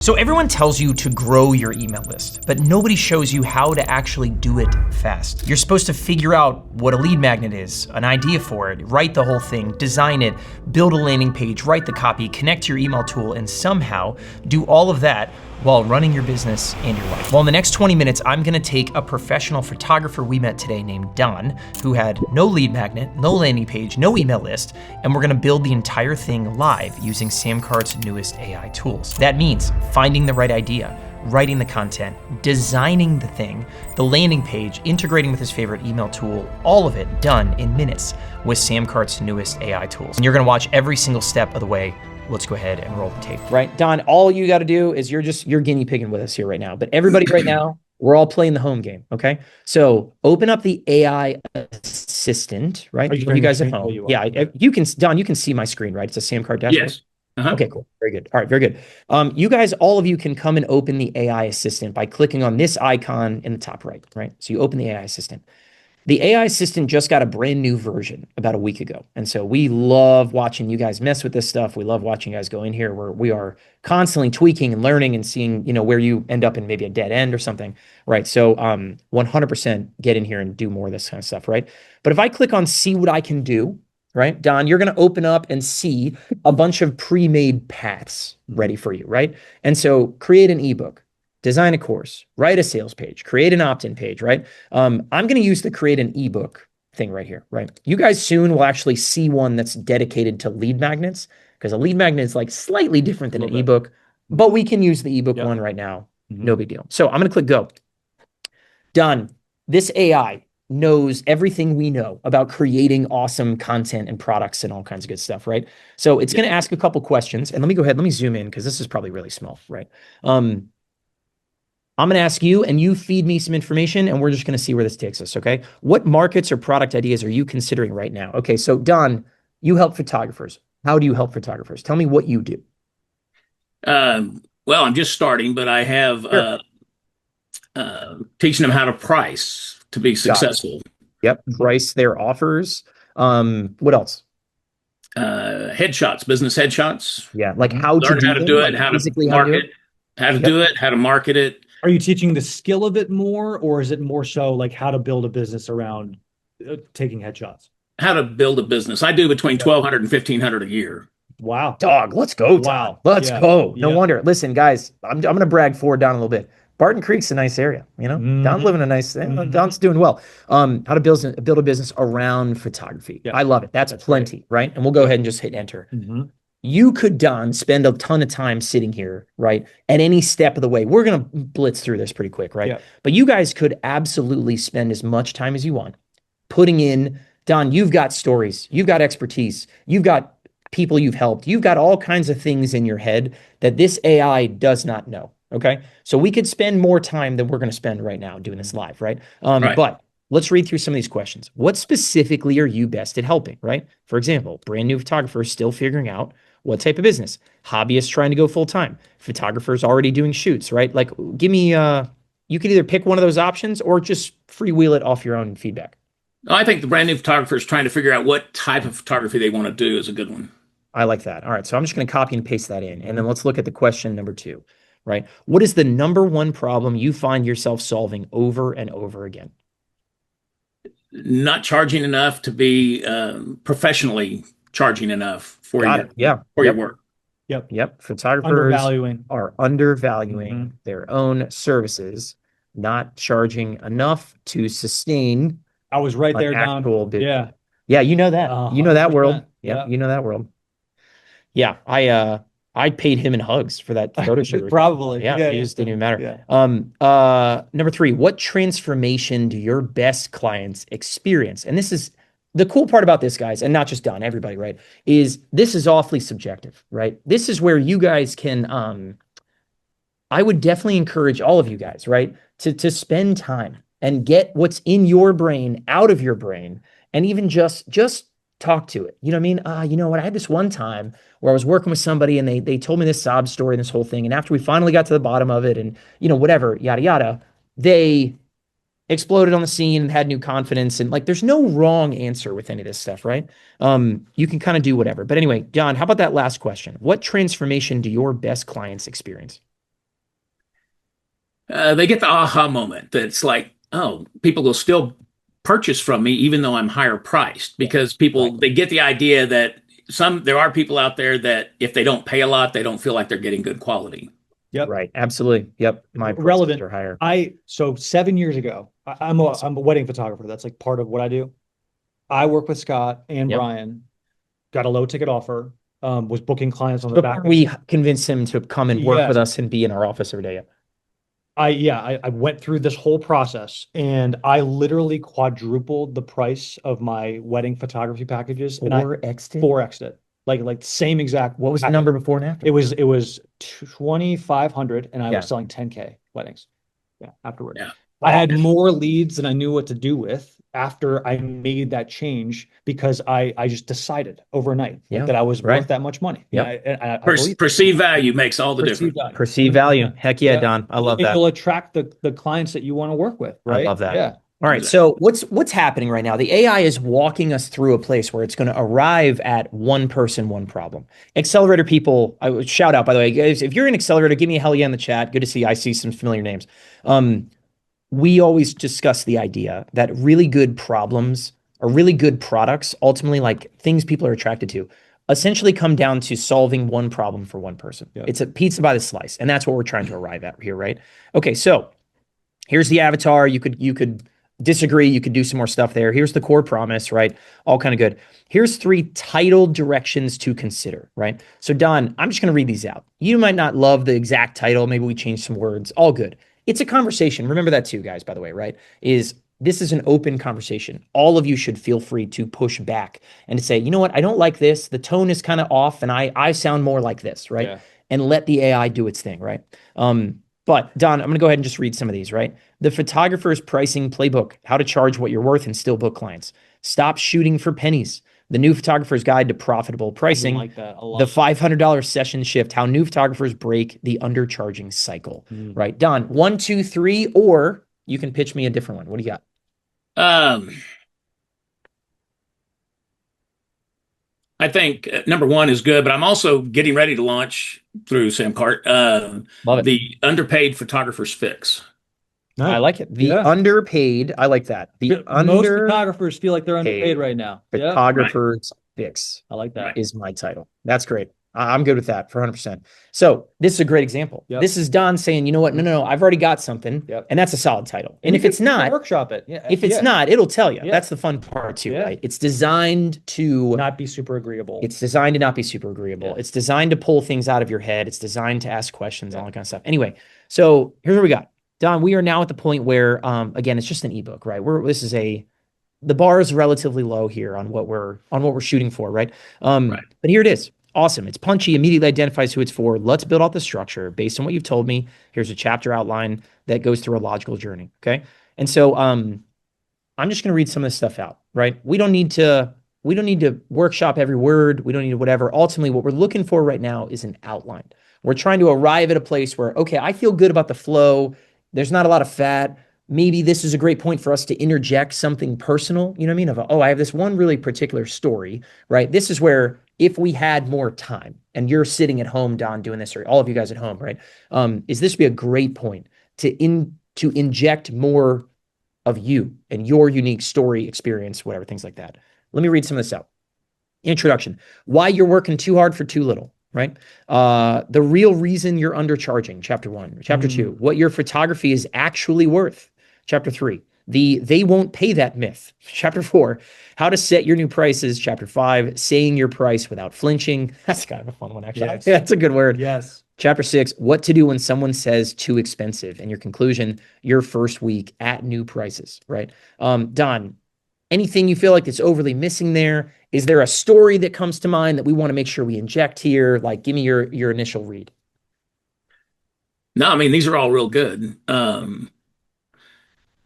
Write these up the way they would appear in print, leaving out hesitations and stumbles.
So everyone tells you to grow your email list, but nobody shows you how to actually do it fast. You're supposed to figure out what a lead magnet is, an idea for it, write the whole thing, design it, build a landing page, write the copy, connect to your email tool, and somehow do all of that while running your business and your life. Well, in the next 20 minutes, I'm gonna take a professional photographer we met today named Don, who had no lead magnet, no landing page, no email list, and we're gonna build the entire thing live using SamCart's newest AI tools. That means finding the right idea, writing the content, designing the thing, the landing page, integrating with his favorite email tool, all of it done in minutes with SamCart's newest AI tools. And you're gonna watch every single step of the way. Let's go ahead and roll the tape. Right, Don, all you gotta do is you're guinea pigging with us here right now, but everybody right now, we're all playing the home game, okay? So open up the AI assistant, right? You guys at home. Yeah, you can, Don, you can see my screen, right? It's a SamCart dashboard. Yes. Uh-huh. Okay, cool. Very good. All right, very good. You guys, all of you can come and open the AI assistant by clicking on this icon in the top right? So you open the AI assistant. The AI assistant just got a brand new version about a week ago. And so we love watching you guys mess with this stuff. We love watching you guys go in here where we are constantly tweaking and learning and seeing, where you end up in maybe a dead end or something, right? So 100% get in here and do more of this kind of stuff, right? But if I click on see what I can do, right, Don, you're going to open up and see a bunch of pre-made paths ready for you, right? And so create an ebook, design a course, write a sales page, create an opt-in page, right? I'm going to use the create an ebook thing right here, right? You guys soon will actually see one that's dedicated to lead magnets because a lead magnet is like slightly different than an ebook, but we can use the ebook one right now. No big deal. So I'm going to click go. Done. This AI knows everything we know about creating awesome content and products and all kinds of good stuff, right? So it's going to ask a couple questions, and let me go ahead, let me zoom in because this is probably really small, right? I'm going to ask you and you feed me some information and we're just going to see where this takes us, okay? What markets or product ideas are you considering right now? Okay, so Don, you help photographers. How do you help photographers? Tell me what you do. Well, I'm just starting, but I have teaching them how to price to be successful. Yep, price their offers. What else? Headshots, business headshots. Yeah, like how to learn how to do it, how to market, how to do it, how to market it. Are you teaching the skill of it more, or is it more so like how to build a business around taking headshots? How to build a business. I do between 1,200 and 1,500 a year. Wow. Dog, let's go. Wow. Let's go. No wonder. Listen, guys, I'm going to brag forward down a little bit. Barton Creek's a nice area, Don's living a nice thing. Don's doing well. How to build a business around photography. I love it. That's plenty, right? And we'll go ahead and just hit enter. You could, Don, spend a ton of time sitting here, right? At any step of the way. We're going to blitz through this pretty quick, right? But you guys could absolutely spend as much time as you want putting in, Don, you've got stories, you've got expertise, you've got people you've helped, you've got all kinds of things in your head that this AI does not know, okay? So we could spend more time than we're going to spend right now doing this live, right? But let's read through some of these questions. What specifically are you best at helping, right? For example, brand new photographers still figuring out what type of business, hobbyists trying to go full time, photographers already doing shoots, right? Like, give me, you could either pick one of those options or just freewheel it off your own feedback. I think the brand new photographers trying to figure out what type of photography they want to do is a good one. I like that. All right. So I'm just going to copy and paste that in. And then let's look at the question number 2, right? What is the number one problem you find yourself solving over and over again? Not charging enough to be professionally charging enough for your work. Yep. Photographers are undervaluing their own services, not charging enough to sustain. I was right there, Don. Yeah, you know that. You know that world. Yeah, you know that world. Yeah, I paid him in hugs for that photo shoot. Probably. Yeah, it just didn't even matter. Number 3, what transformation do your best clients experience? And this is the cool part about this, guys, and not just Don, everybody, right, is this is awfully subjective, right? This is where you guys can, I would definitely encourage all of you guys, right, to spend time and get what's in your brain out of your brain and even just talk to it. You know what I mean? You know what? I had this one time where I was working with somebody and they told me this sob story and this whole thing. And after we finally got to the bottom of it and, whatever, yada, yada, they exploded on the scene and had new confidence. And like, there's no wrong answer with any of this stuff, right? You can kind of do whatever. But anyway, John, how about that last question? What transformation do your best clients experience? they get the aha moment that it's like, oh, people will still purchase from me even though I'm higher priced, because people Right. they get the idea that there are people out there that if they don't pay a lot, they don't feel like they're getting good quality. Yep. Right. Absolutely. Yep. My prices Relevant. are higher. So 7 years ago, I'm a wedding photographer. That's like part of what I do. I work with Scott and Yep. Brian, got a low ticket offer, was booking clients on the Before back. we convinced him to come and work Yes. with us and be in our office every day. I went through this whole process and I literally quadrupled the price of my wedding photography packages. And I 4X'd it? 4X'd it. Like same exact. What was the number before and after? It was 2,500 and I Yeah. was selling 10K weddings. Yeah, afterward. Yeah. I had more leads than I knew what to do with after I made that change because I just decided overnight Yeah, that I was right. worth that much money. Yep. I believe Perceived value makes all the perceived difference. value. Perceived value. Heck yeah, Yeah. Don. I love that. You'll attract the clients that you want to work with, I right? love that. Yeah. All right. So what's happening right now? The AI is walking us through a place where it's going to arrive at one person, one problem. Accelerator people, I would shout out, by the way, guys, if you're an accelerator, give me a hell yeah in the chat. Good to see. I see some familiar names. We always discuss the idea that really good problems or really good products, ultimately like things people are attracted to, essentially come down to solving one problem for one person. Yep. It's a pizza by the slice, and that's what we're trying to arrive at here, right? Okay, so here's the avatar. You could disagree. You could do some more stuff there. Here's the core promise, right? All kind of good. Here's 3 title directions to consider, right? So Don, I'm just going to read these out. You might not love the exact title. Maybe we change some words. All good. It's a conversation. Remember that too, guys, by the way, right? This is an open conversation. All of you should feel free to push back and to say, you know what? I don't like this. The tone is kind of off and I sound more like this, right? Yeah. And let the AI do its thing, right? But Don, I'm going to go ahead and just read some of these, right? The photographer's pricing playbook, how to charge what you're worth and still book clients. Stop shooting for pennies. The new photographer's guide to profitable pricing. Like that. The $500 session shift, how new photographers break the undercharging cycle, right? Don, 1, 2, 3, or you can pitch me a different one. What do you got? I think number 1 is good, but I'm also getting ready to launch through SamCart Love it. the underpaid photographer's fix. I like it. The underpaid. I like that. Most photographers feel like they're underpaid right now. Photographer's fix. I like that. Is my title. That's great. I'm good with that for 100%. So this is a great example. Yep. This is Don saying, you know what? No, I've already got something. Yep. And that's a solid title. And if it's not, workshop it. Yeah. If it's not, it'll tell you. Yeah. That's the fun part too, Yeah. right? It's designed to not be super agreeable. It's designed to not be super agreeable. Yeah. It's designed to pull things out of your head. It's designed to ask questions, all that kind of stuff. Anyway, so here's what we got. Don, we are now at the point where, again, it's just an ebook, right? The bar is relatively low here on what we're shooting for, right? But here it is. Awesome. It's punchy, immediately identifies who it's for. Let's build out the structure based on what you've told me. Here's a chapter outline that goes through a logical journey. Okay. And so I'm just going to read some of this stuff out, right? We don't need to workshop every word. We don't need to whatever. Ultimately, what we're looking for right now is an outline. We're trying to arrive at a place where, okay, I feel good about the flow. There's not a lot of fat. Maybe this is a great point for us to interject something personal, you know what I mean? I have this one really particular story, right? This is where if we had more time and you're sitting at home, Don, doing this, or all of you guys at home, right? Is this be a great point to inject more of you and your unique story, experience, whatever, things like that. Let me read some of this out. Introduction. Why you're working too hard for too little, right? The real reason you're undercharging, chapter 1. Chapter 2, what your photography is actually worth. Chapter 3, they won't pay that myth. Chapter 4, how to set your new prices. Chapter 5, saying your price without flinching. That's kind of a fun one, actually. Yes. Yeah, that's a good word. Yes. Chapter 6, what to do when someone says too expensive. And your conclusion, your first week at new prices, right? Don, anything you feel like that's overly missing there? Is there a story that comes to mind that we want to make sure we inject here? Like, give me your initial read. No, I mean, these are all real good.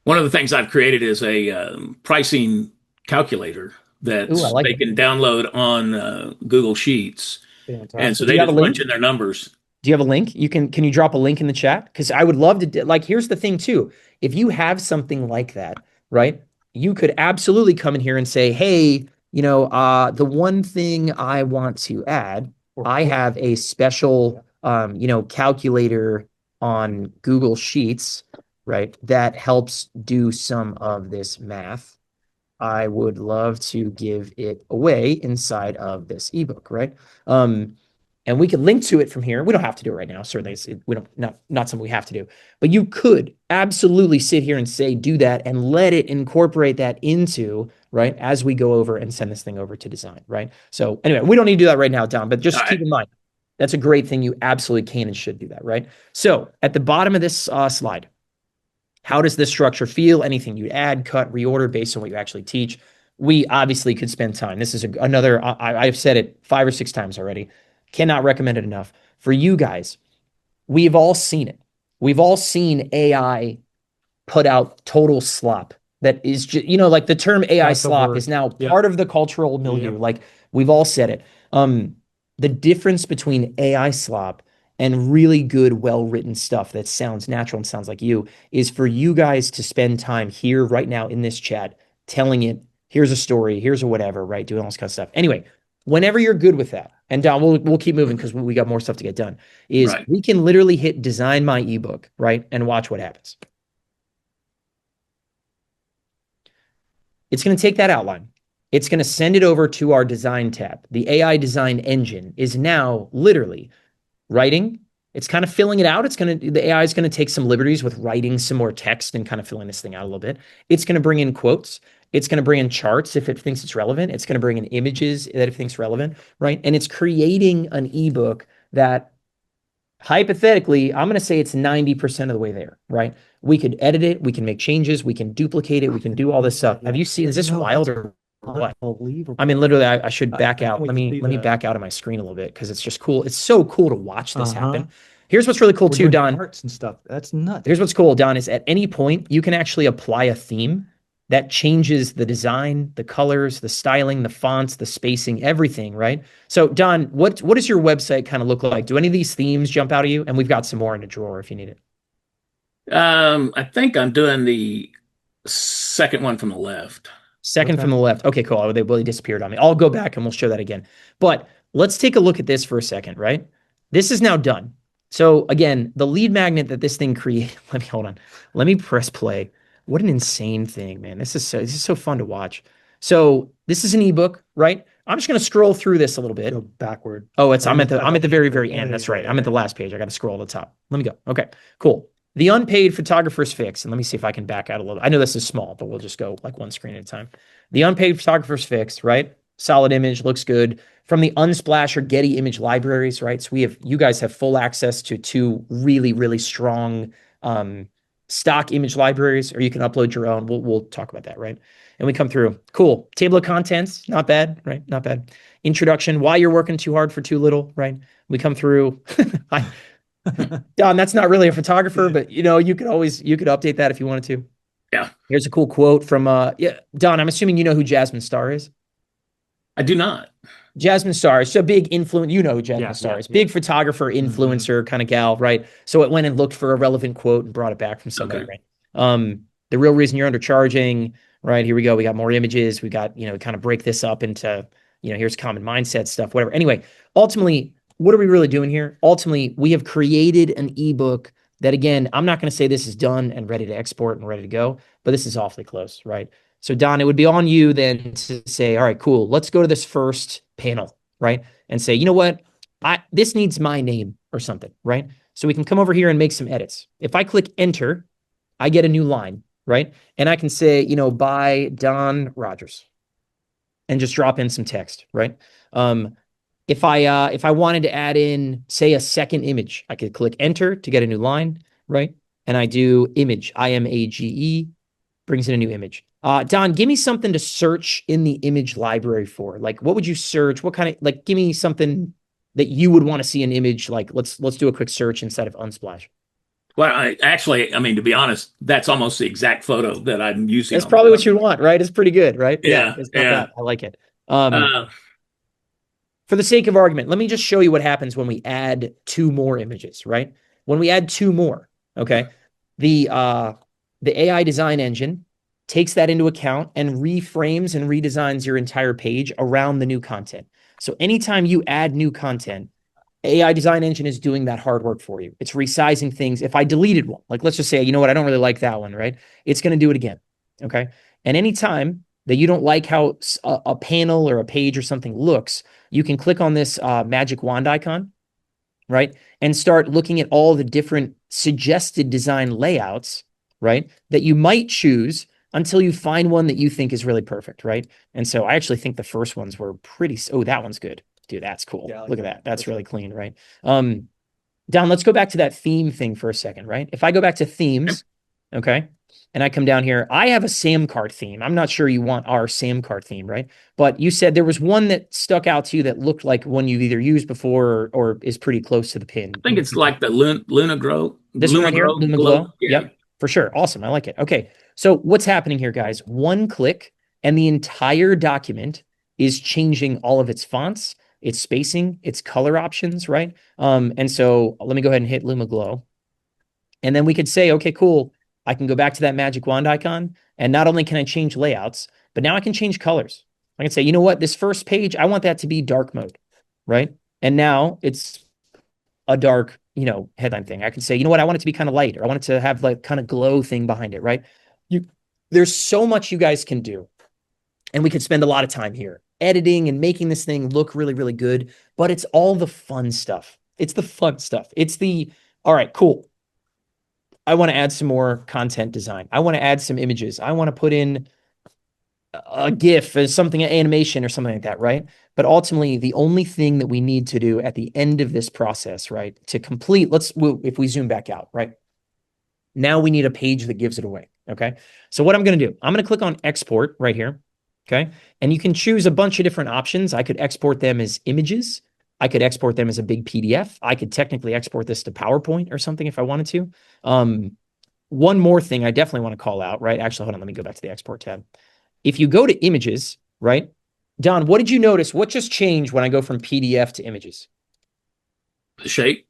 One of the things I've created is a pricing calculator that they can download on Google Sheets. Fantastic. And so they just punch in their numbers. Do you have a link? Can you drop a link in the chat? Because I would love to, like, here's the thing too. If you have something like that, right, you could absolutely come in here and say, hey, the one thing I want to add, I have a special, calculator on Google Sheets, right, that helps do some of this math, I would love to give it away inside of this ebook, right? And we can link to it from here. We don't have to do it right now. Certainly, we don't not something we have to do. But you could absolutely sit here and say, do that, and let it incorporate that into, right, as we go over and send this thing over to design, right? So anyway, we don't need to do that right now, Don, but just keep in mind, that's a great thing. You absolutely can and should do that, right? So at the bottom of this slide, how does this structure feel? Anything you add, cut, reorder based on what you actually teach? We obviously could spend time. This is another, I've said it 5 or 6 times already. Cannot recommend it enough. For you guys, we've all seen it. We've all seen AI put out total slop. That is just, like the term AI slop is now part of the cultural milieu. Like we've all said it. The difference between AI slop and really good, well-written stuff that sounds natural and sounds like you is for you guys to spend time here right now in this chat telling it, here's a story, here's a whatever, right? Doing all this kind of stuff. Anyway, whenever you're good with that, and Don, we'll keep moving because we got more stuff to get done, is we can literally hit design my ebook, right? And watch what happens. It's going to take that outline. It's going to send it over to our design tab. The AI design engine is now literally writing. It's kind of filling it out. The AI is going to take some liberties with writing some more text and kind of filling this thing out a little bit. It's going to bring in quotes. It's going to bring in charts if it thinks it's relevant. It's going to bring in images that it thinks relevant, right? And it's creating an ebook that hypothetically, I'm going to say it's 90% of the way there, right? We could edit it. We can make changes. We can duplicate it. We can do all this stuff. Have you seen, is this wild or what? I mean, literally, I should back out. Let me back out of my screen a little bit because it's just cool. It's so cool to watch this happen. Here's what's really cool too, Don. Charts and stuff. That's nuts. Here's what's cool, Don, is at any point you can actually apply a theme that changes the design, the colors, the styling, the fonts, the spacing, everything, right? So, Don, what does your website kind of look like? Do any of these themes jump out at you? And we've got some more in a drawer if you need it. I think I'm doing the second one from the left. Second from the left. Okay, cool. They really disappeared on me. I'll go back and we'll show that again. But let's take a look at this for a second, right? This is now done. So again, the lead magnet that this thing created, hold on. Let me press play. What an insane thing, man. This is so fun to watch. So this is an ebook, right? I'm just going to scroll through this a little bit. Go backward. Oh, I'm at the very, very end. That's right. I'm at the last page. I got to scroll to the top. Let me go. Okay, cool. The unpaid photographer's fix. And let me see if I can back out a little. I know this is small, but we'll just go like one screen at a time. The unpaid photographer's fix, right? Solid image, looks good. From the Unsplash or Getty image libraries, right? So you guys have full access to 2 really, really strong stock image libraries, or you can upload your own. We'll talk about that, right? And we come through. Cool. Table of contents, not bad, right? Not bad. Introduction, why you're working too hard for too little, right? We come through. Don, that's not really a photographer, but you could update that if you wanted to. Yeah. Here's a cool quote from Don, I'm assuming you know who Jasmine Star is. I do not. Jasmine Star is a big influence. You know who Jasmine Star is. Big photographer, influencer kind of gal, right? So it went and looked for a relevant quote and brought it back from somebody, right? The real reason you're undercharging, right? Here we go. We got more images. We got, kind of break this up into, here's common mindset stuff, whatever. Anyway, ultimately, what are we really doing here? Ultimately, we have created an ebook that, again, I'm not going to say this is done and ready to export and ready to go, but this is awfully close, right? So Don, it would be on you then to say, all right, cool. Let's go to this first panel, right? And say, you know what? This needs my name or something, right? So we can come over here and make some edits. If I click enter, I get a new line, right? And I can say, by Don Rogers and just drop in some text, right? If I wanted to add in, say, a second image, I could click enter to get a new line, right? And I do image, IMAGE, brings in a new image. Don, give me something to search in the image library for. Like, what would you search? What kind of, give me something that you would want to see an image. Like, let's do a quick search inside of Unsplash. Well, I mean, to be honest, that's almost the exact photo that I'm using. That's probably what you want, right? It's pretty good, right? Yeah. It's not bad. I like it. For the sake of argument, let me just show you what happens when we add 2 more images, right? When we add 2 more, okay, the AI design engine takes that into account and reframes and redesigns your entire page around the new content. So anytime you add new content, AI design engine is doing that hard work for you. It's resizing things. If I deleted one, like let's just say, you know what, I don't really like that one, right? It's going to do it again. Okay. And anytime that you don't like how a panel or a page or something looks, you can click on this magic wand icon, right? And start looking at all the different suggested design layouts, right? That you might choose until you find one that you think is really perfect, right? And so I actually think the first ones were pretty, oh, that one's good. Dude, that's cool. Yeah, look at that. That's really clean, right? Don, let's go back to that theme thing for a second, right? If I go back to themes, okay, and I come down here, I have a SamCart theme. I'm not sure you want our SamCart theme, right? But you said there was one that stuck out to you that looked like one you've either used before or is pretty close to the pin. I think it's like the Luna Glow. This one right here, Luna Glow. Yeah. Yep, for sure. Awesome. I like it. Okay. So what's happening here, guys? One click and the entire document is changing all of its fonts, its spacing, its color options, right? And so let me go ahead and hit Luma Glow. And then we could say, okay, cool. I can go back to that magic wand icon. And not only can I change layouts, but now I can change colors. I can say, you know what? This first page, I want that to be dark mode, right? And now it's a dark, headline thing. I can say, you know what? I want it to be kind of light, or I want it to have like kind of glow thing behind it, right? There's so much you guys can do. And we could spend a lot of time here editing and making this thing look really, really good. But it's all the fun stuff. It's the fun stuff. It's all right, cool. I want to add some more content design. I want to add some images. I want to put in a GIF or something, an animation or something like that, right? But ultimately, the only thing that we need to do at the end of this process, right, to complete, if we zoom back out, right? Now we need a page that gives it away, okay? So what I'm going to do, I'm going to click on export right here, okay? And you can choose a bunch of different options. I could export them as images. I could export them as a big PDF. I could technically export this to PowerPoint or something if I wanted to. One more thing I definitely want to call out, right? Actually, hold on. Let me go back to the export tab. If you go to images, right? Don, what did you notice? What just changed when I go from PDF to images? The shape.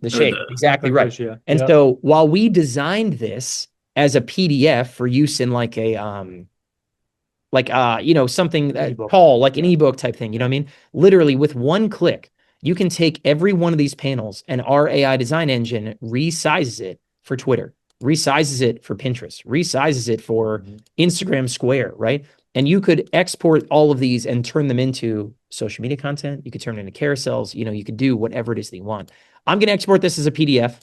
The shape, exactly right. Yeah. And so while we designed this as a PDF for use in like a something tall, like an ebook type thing, you know what I mean? Literally with one click, you can take every one of these panels and our AI design engine resizes it for Twitter, resizes it for Pinterest, resizes it for Instagram Square, right? And you could export all of these and turn them into social media content. You could turn it into carousels. You could do whatever it is that you want. I'm going to export this as a PDF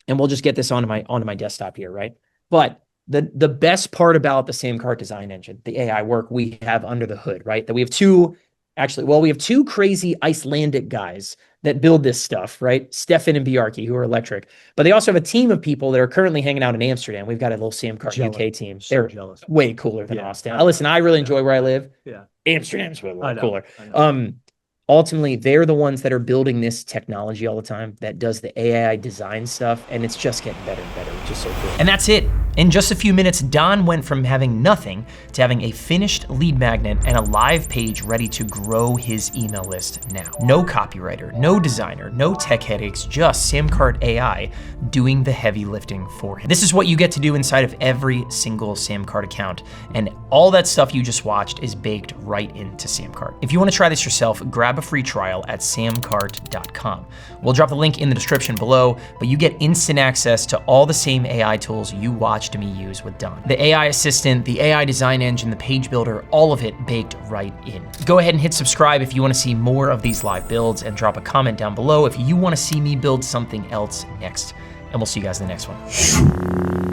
and we'll just get this onto my desktop here, right? But the best part about the SamCart design engine, the AI work we have under the hood, right? That we have two crazy Icelandic guys that build this stuff, right? Stefan and Bjarki, who are electric. But they also have a team of people that are currently hanging out in Amsterdam. We've got a little SamCart UK team. They're way cooler than Austin. Listen, I really enjoy where I live. Yeah. Amsterdam's way more cooler. Ultimately, they're the ones that are building this technology all the time that does the AI design stuff, and it's just getting better and better, which is so cool. And that's it. In just a few minutes, Don went from having nothing to having a finished lead magnet and a live page ready to grow his email list now. No copywriter, no designer, no tech headaches, just SamCart AI doing the heavy lifting for him. This is what you get to do inside of every single SamCart account, and all that stuff you just watched is baked right into SamCart. If you want to try this yourself, grab a free trial at samcart.com. We'll drop the link in the description below, but you get instant access to all the same AI tools you watched me use with Don. The AI assistant, the AI design engine, the page builder, all of it baked right in. Go ahead and hit subscribe if you want to see more of these live builds, and drop a comment down below if you want to see me build something else next. And we'll see you guys in the next one.